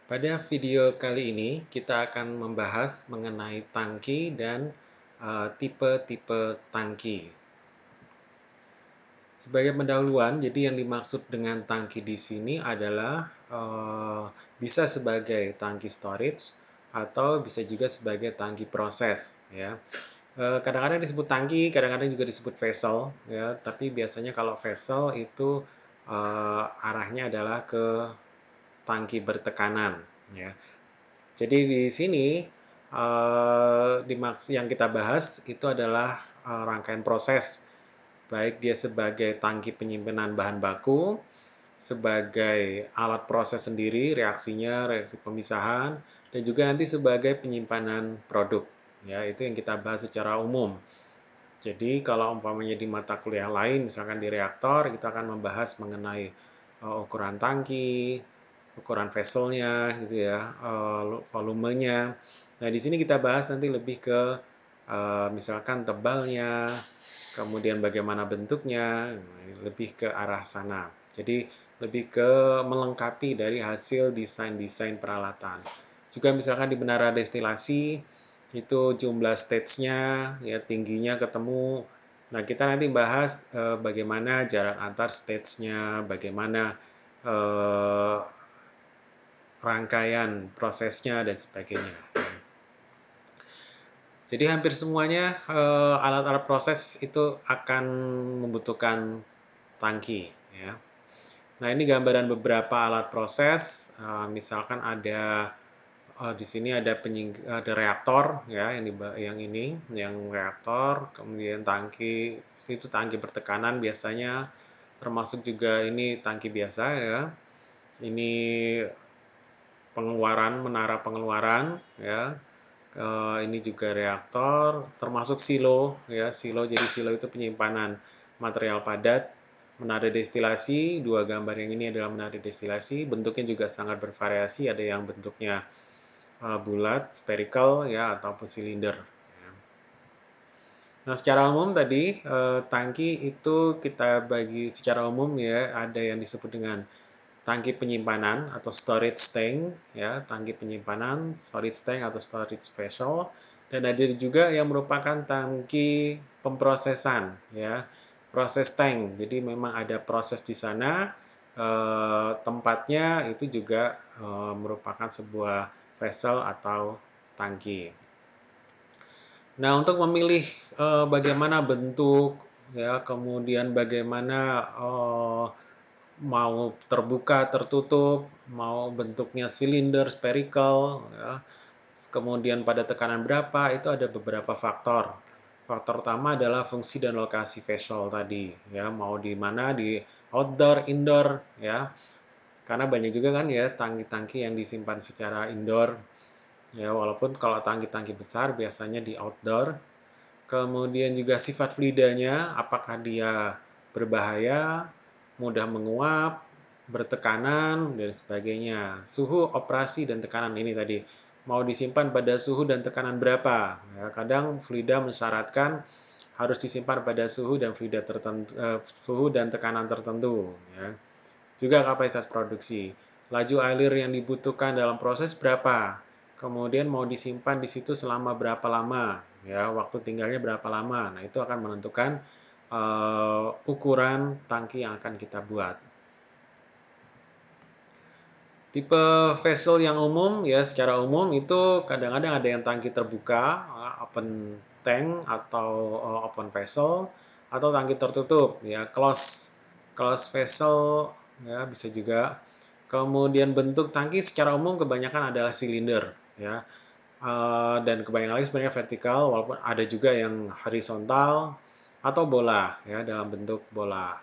Pada video kali ini kita akan membahas mengenai tangki dan tipe-tipe tangki. Sebagai pendahuluan, jadi yang dimaksud dengan tangki di sini adalah bisa sebagai tangki storage atau bisa juga sebagai tangki proses, ya. Kadang-kadang disebut tangki, kadang-kadang juga disebut vessel, ya. Tapi biasanya kalau vessel itu arahnya adalah ke tangki bertekanan, ya. Jadi di sini yang kita bahas itu adalah rangkaian proses, baik dia sebagai tangki penyimpanan bahan baku, sebagai alat proses sendiri, reaksinya, reaksi pemisahan, dan juga nanti sebagai penyimpanan produk. Ya, itu yang kita bahas secara umum. Jadi kalau umpamanya di mata kuliah lain, misalkan di reaktor, kita akan membahas mengenai ukuran tangki, ukuran vesselnya, gitu ya, volumenya. Nah, di sini kita bahas nanti lebih ke misalkan tebalnya, kemudian bagaimana bentuknya, lebih ke arah sana. Jadi lebih ke melengkapi dari hasil desain-desain peralatan. Juga misalkan di menara destilasi, itu jumlah stage-nya, ya tingginya ketemu. Nah, kita nanti bahas bagaimana jarak antar stage-nya, bagaimana eh, rangkaian prosesnya, dan sebagainya. Jadi hampir semuanya alat-alat proses itu akan membutuhkan tangki, ya. Nah, ini gambaran beberapa alat proses. Misalkan ada di sini ada reaktor, ya, yang ini, yang reaktor, kemudian tangki, itu tangki bertekanan biasanya, termasuk juga ini tangki biasa, ya. Ini menara pengeluaran, ya. Ini juga reaktor, termasuk silo, ya. Jadi silo itu penyimpanan material padat. Menara destilasi, dua gambar yang ini adalah menara destilasi, bentuknya juga sangat bervariasi, ada yang bentuknya bulat, spherical, ya, ataupun silinder. Ya. Nah, secara umum tadi tangki itu kita bagi secara umum, ya, ada yang disebut dengan tangki penyimpanan atau storage tank, ya, tangki penyimpanan, storage tank atau storage vessel, dan ada juga yang merupakan tangki pemrosesan, ya, proses tank. Jadi memang ada proses di sana, tempatnya itu juga merupakan sebuah vessel atau tangki. Nah, untuk memilih bagaimana bentuk, ya, kemudian bagaimana mau terbuka, tertutup, mau bentuknya silinder, spherical, ya, kemudian pada tekanan berapa, itu ada beberapa faktor. Faktor utama adalah fungsi dan lokasi vessel tadi, ya, mau di mana, di outdoor, indoor, ya. Karena banyak juga kan ya tangki-tangki yang disimpan secara indoor, ya, walaupun kalau tangki-tangki besar biasanya di outdoor. Kemudian juga sifat fluidanya, apakah dia berbahaya, mudah menguap, bertekanan, dan sebagainya. Suhu, operasi, dan tekanan ini tadi. Mau disimpan pada suhu dan tekanan berapa? Ya, kadang fluida mensyaratkan harus disimpan pada suhu dan suhu dan tekanan tertentu. Ya. Juga kapasitas produksi. Laju alir yang dibutuhkan dalam proses berapa? Kemudian mau disimpan di situ selama berapa lama? Ya, waktu tinggalnya berapa lama? Nah, itu akan menentukan ukuran tangki yang akan kita buat. Tipe vessel yang umum, ya, secara umum itu kadang-kadang ada yang tangki terbuka, open tank atau open vessel, atau tangki tertutup, ya, close vessel, ya, bisa juga. Kemudian bentuk tangki secara umum kebanyakan adalah silinder, ya. Dan kebanyakan lagi sebenarnya vertikal, walaupun ada juga yang horizontal atau bola, ya, dalam bentuk bola.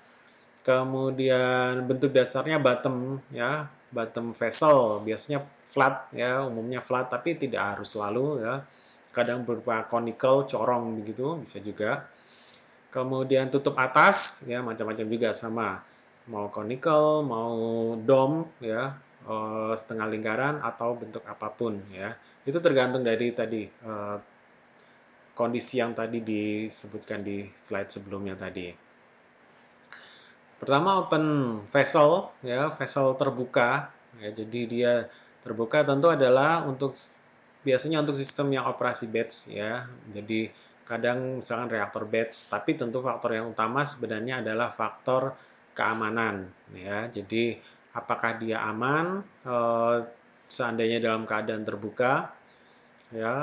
Kemudian bentuk dasarnya bottom, ya, bottom vessel biasanya flat, ya, umumnya flat, tapi tidak harus selalu, ya. Kadang berupa conical, corong begitu bisa juga. Kemudian tutup atas, ya, macam-macam juga sama. Mau conical, mau dome, ya, setengah lingkaran atau bentuk apapun, ya. Itu tergantung dari tadi kondisi yang tadi disebutkan di slide sebelumnya tadi. Pertama open vessel, ya, vessel terbuka, ya, jadi dia Terbuka tentu adalah biasanya untuk sistem yang operasi batch ya. Jadi kadang misalkan reaktor batch, tapi tentu faktor yang utama sebenarnya adalah faktor keamanan ya. Jadi apakah dia aman seandainya dalam keadaan terbuka ya.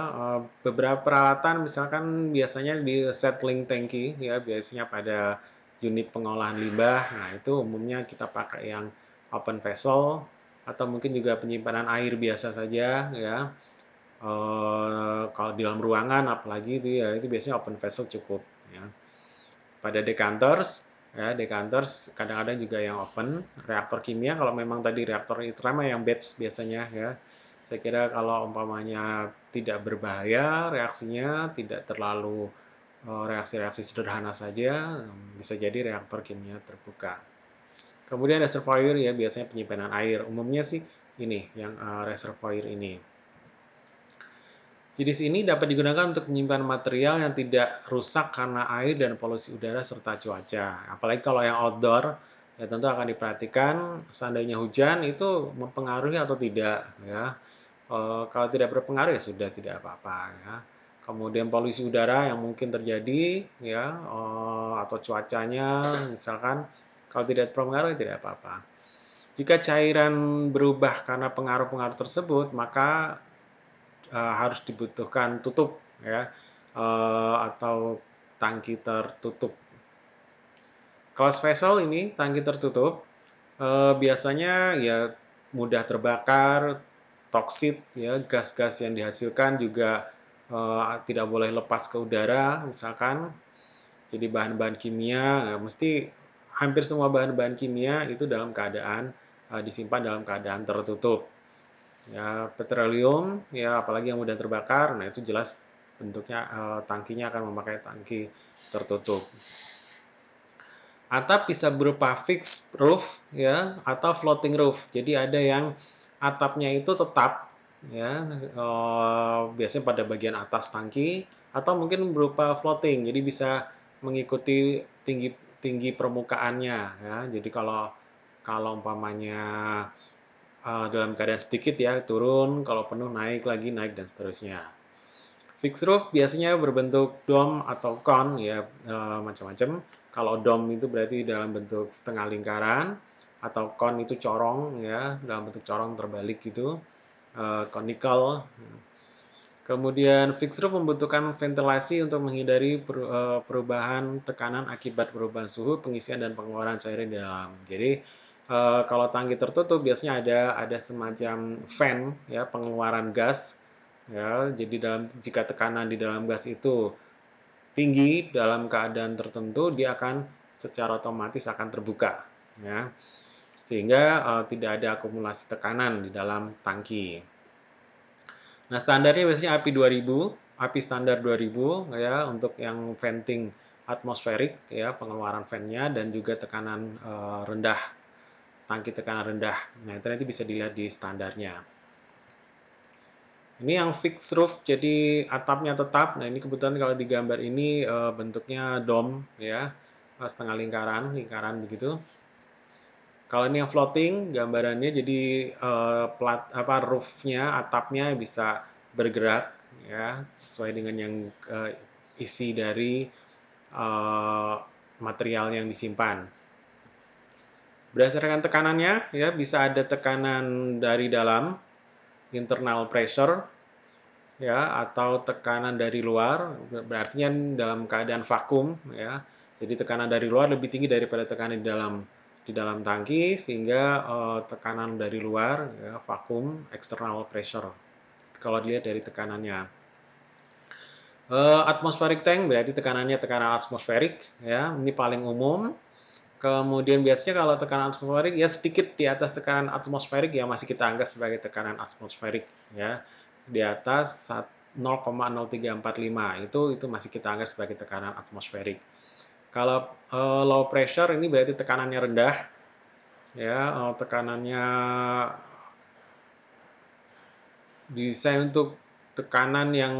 Beberapa peralatan misalkan biasanya di settling tanki ya, biasanya pada unit pengolahan limbah. Nah, itu umumnya kita pakai yang open vessel atau mungkin juga penyimpanan air biasa saja ya. Kalau di dalam ruangan apalagi itu ya, itu biasanya open vessel cukup ya. Pada decanters ya, decanters kadang-kadang juga yang open. Reaktor kimia kalau memang tadi reaktor itu terutama yang batch biasanya ya. Saya kira kalau umpamanya tidak berbahaya reaksinya, tidak terlalu reaksi-reaksi sederhana saja, bisa jadi reaktor kimia terbuka. Kemudian reservoir ya, biasanya penyimpanan air. Umumnya sih ini yang reservoir ini. Jenis ini dapat digunakan untuk menyimpan material yang tidak rusak karena air dan polusi udara serta cuaca. Apalagi kalau yang outdoor, ya tentu akan diperhatikan seandainya hujan itu mempengaruhi atau tidak ya. Kalau tidak berpengaruh ya sudah tidak apa-apa ya. Kemudian polusi udara yang mungkin terjadi ya atau cuacanya misalkan kalau tidak berpengaruh ya tidak apa-apa. Jika cairan berubah karena pengaruh-pengaruh tersebut, maka harus dibutuhkan tutup ya atau tangki tertutup. Kalau spesial ini tangki tertutup biasanya ya mudah terbakar, toksit ya gas-gas yang dihasilkan juga tidak boleh lepas ke udara misalkan. Jadi bahan-bahan kimia mesti hampir semua bahan-bahan kimia itu dalam keadaan disimpan dalam keadaan tertutup. Ya, petroleum, ya apalagi yang mudah terbakar, nah itu jelas bentuknya tangkinya akan memakai tangki tertutup. Atap bisa berupa fixed roof ya atau floating roof. Jadi ada yang atapnya itu tetap ya biasanya pada bagian atas tangki atau mungkin berupa floating. Jadi bisa mengikuti tinggi tinggi permukaannya ya. Jadi kalau umpamanya dalam keadaan sedikit ya turun, kalau penuh naik lagi naik dan seterusnya. Fixed roof biasanya berbentuk dome atau cone ya macam-macam. Kalau dome itu berarti dalam bentuk setengah lingkaran atau cone itu corong ya dalam bentuk corong terbalik gitu. Conical. Kemudian fixed roof membutuhkan ventilasi untuk menghindari perubahan tekanan akibat perubahan suhu, pengisian dan pengeluaran cairan di dalam. Jadi kalau tangki tertutup biasanya ada semacam fan ya pengeluaran gas ya. Jadi jika tekanan di dalam gas itu tinggi dalam keadaan tertentu dia akan secara otomatis akan terbuka ya. Sehingga tidak ada akumulasi tekanan di dalam tangki. Nah, standarnya biasanya API 2000, API standar 2000 ya untuk yang venting atmosferik ya, pengeluaran fan-nya dan juga tekanan rendah, tangki tekanan rendah. Nah, itu nanti bisa dilihat di standarnya. Ini yang fixed roof, jadi atapnya tetap. Nah, ini kebetulan kalau di gambar ini bentuknya dome ya, setengah lingkaran, lingkaran begitu. Kalau ini yang floating, gambarannya jadi roof-nya, atapnya bisa bergerak ya sesuai dengan yang isi dari material yang disimpan. Berdasarkan tekanannya ya bisa ada tekanan dari dalam internal pressure ya atau tekanan dari luar berarti dalam keadaan vakum ya. Jadi tekanan dari luar lebih tinggi daripada tekanan di dalam tangki sehingga tekanan dari luar ya, vakum external pressure kalau dilihat dari tekanannya. Atmospheric tank berarti tekanannya tekanan atmosferik ya, ini paling umum. Kemudian biasanya kalau tekanan atmosferik ya sedikit di atas tekanan atmosferik ya masih kita anggap sebagai tekanan atmosferik ya. Di atas 0,0345 itu masih kita anggap sebagai tekanan atmosferik. Kalau low pressure ini berarti tekanannya rendah ya, tekanannya desain untuk tekanan yang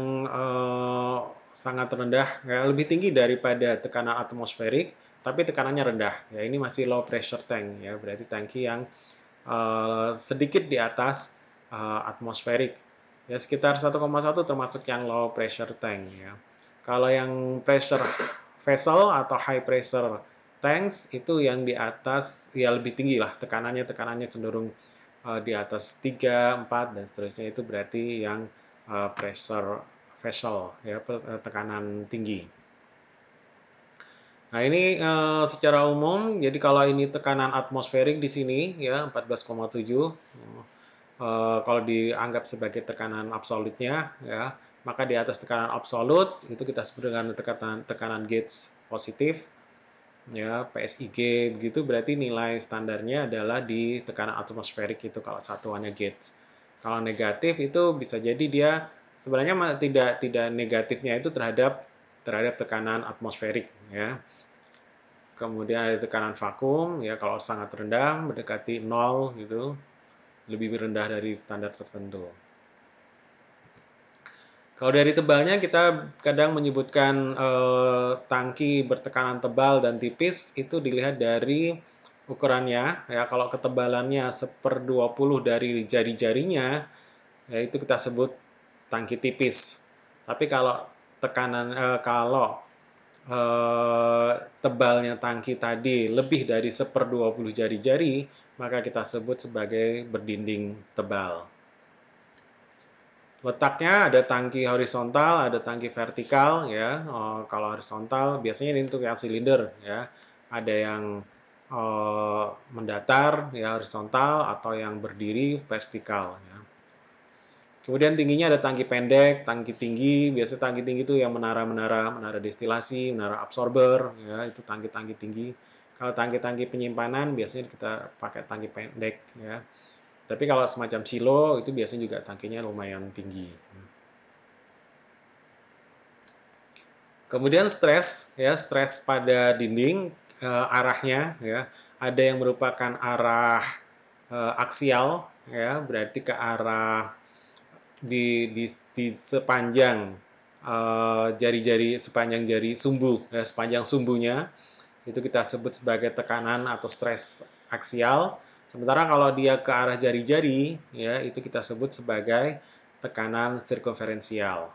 sangat rendah ya, lebih tinggi daripada tekanan atmosferik tapi tekanannya rendah ya. Ini masih low pressure tank ya, berarti tangki yang sedikit di atas atmosferik. Ya, sekitar 1,1 termasuk yang low pressure tank ya. Kalau yang pressure vessel atau high pressure tanks itu yang di atas ya lebih tinggi lah tekanannya cenderung di atas 3, 4 dan seterusnya itu berarti yang pressure vessel ya tekanan tinggi. Nah, ini secara umum, jadi kalau ini tekanan atmosferik di sini ya 14,7, kalau dianggap sebagai tekanan absolutnya ya, maka di atas tekanan absolut itu kita sebut dengan tekanan gauge positif ya, PSIG begitu berarti nilai standarnya adalah di tekanan atmosferik itu kalau satuannya gauge. Kalau negatif itu bisa jadi dia sebenarnya tidak negatifnya itu terhadap tekanan atmosferik ya. Kemudian ada tekanan vakum, ya kalau sangat rendah, mendekati 0 gitu, lebih rendah dari standar tertentu. Kalau dari tebalnya kita kadang menyebutkan tangki bertekanan tebal dan tipis itu dilihat dari ukurannya ya. Kalau ketebalannya 1/20 dari jari-jarinya ya itu kita sebut tangki tipis. Tapi kalau kalau tebalnya tangki tadi lebih dari 1/20 jari-jari, maka kita sebut sebagai berdinding tebal. Letaknya ada tangki horizontal, ada tangki vertikal ya. Kalau horizontal biasanya ini untuk yang silinder ya. Ada yang mendatar ya horizontal atau yang berdiri vertikal ya. Kemudian tingginya ada tangki pendek, tangki tinggi. Biasanya tangki tinggi itu yang menara destilasi, menara absorber ya, itu tangki-tangki tinggi. Kalau tangki-tangki penyimpanan biasanya kita pakai tangki pendek ya. Tapi kalau semacam silo itu biasanya juga tangkinya lumayan tinggi. Kemudian stres ya, stres pada dinding arahnya ya. Ada yang merupakan arah aksial ya, berarti ke arah di sepanjang jari-jari sepanjang jari sumbu ya, sepanjang sumbunya itu kita sebut sebagai tekanan atau stres aksial. Sementara kalau dia ke arah jari-jari ya itu kita sebut sebagai tekanan sirkumferensial